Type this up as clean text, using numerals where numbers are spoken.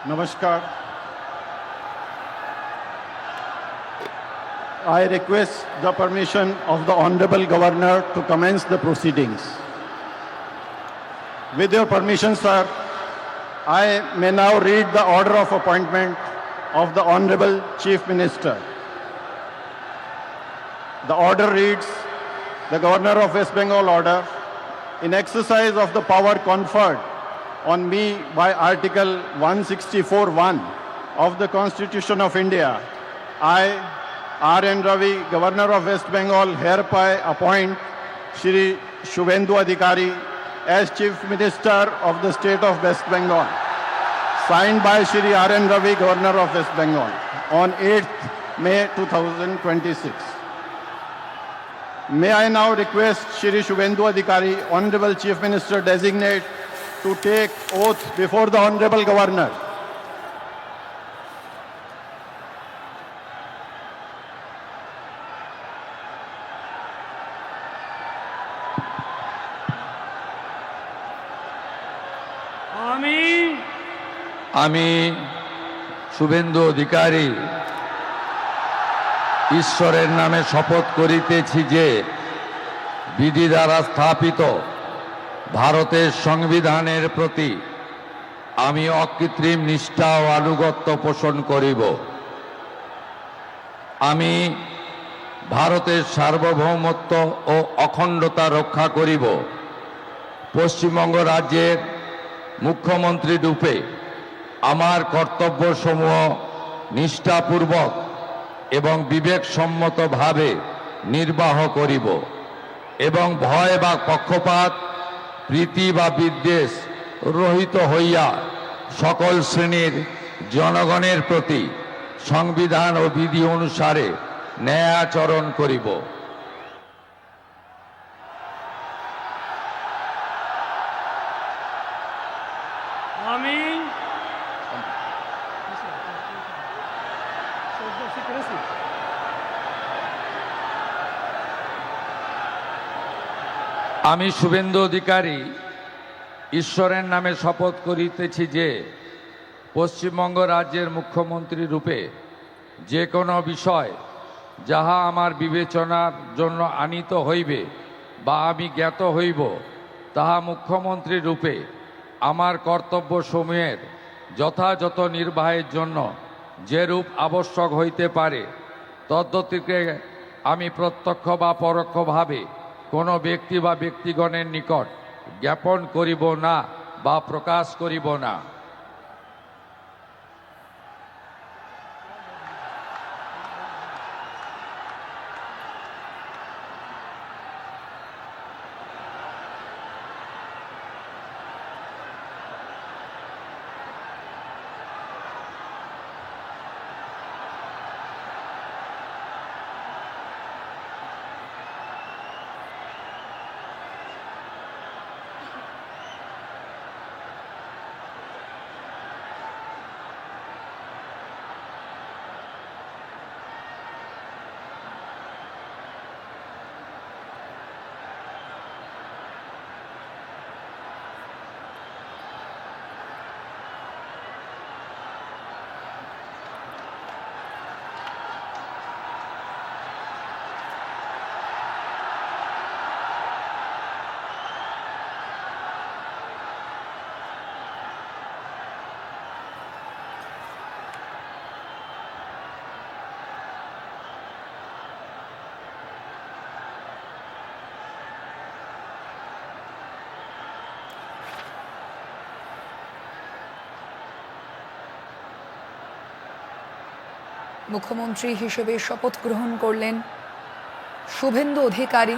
Namaskar. I request the permission of the Honorable Governor to commence the proceedings. With your permission, sir, I may now read the order of appointment of the Honorable Chief Minister. The order reads, the Governor of West Bengal order, in exercise of the power conferred on me by Article 164(1) of the Constitution of India, I, R.N. Ravi, Governor of West Bengal, hereby appoint Shri Shubhendu Adhikari as Chief Minister of the State of West Bengal, signed by Shri R.N. Ravi, Governor of West Bengal, on 8th May 2026. May I now request Shri Shubhendu Adhikari, Honorable Chief Minister Designate, to take oath before the Honorable Governor. আমি শুভেন্দু অধিকারী ঈশ্বরের নামে শপথ করিতেছি যে বিধি দ্বারা স্থাপিত ভারতের সংবিধানের প্রতি আমি অকৃত্রিম নিষ্ঠা ও আনুগত্য পোষণ করিব। আমি ভারতের সার্বভৌমত্ব ও অখণ্ডতা রক্ষা করিব। পশ্চিমবঙ্গ রাজ্যের মুখ্যমন্ত্রী রূপে আমার কর্তব্যসমূহ নিষ্ঠাপূর্বক এবং বিবেকসম্মতভাবে নির্বাহ করিব এবং ভয় বা পক্ষপাত, প্রীতি বা বিদ্বেষ রহিত হইয়া সকল শ্রেণীর জনগণের প্রতি সংবিধান ও বিধি অনুসারে ন্যায় আচরণ করিব। আমি শুভেন্দু অধিকারী ঈশ্বরের নামে শপথ করিতেছি যে পশ্চিমবঙ্গ রাজ্যের মুখ্যমন্ত্রী রূপে যে কোনো বিষয় যাহা আমার বিবেচনার জন্য আনীত হইবে বা আমি জ্ঞাত হইব, তাহা মুখ্যমন্ত্রী রূপে আমার কর্তব্যসমূহের যথাযথ নির্বাহের জন্য যেরূপ আবশ্যক হইতে পারে তদ্গতিকে আমি প্রত্যক্ষ বা পরোক্ষভাবে কোনো ব্যক্তি বা ব্যক্তিগণের নিকট জ্ঞাপন করিব না বা প্রকাশ করিব না। মুখ্যমন্ত্রী হিসেবে শপথ গ্রহণ করলেন শুভেন্দু অধিকারী।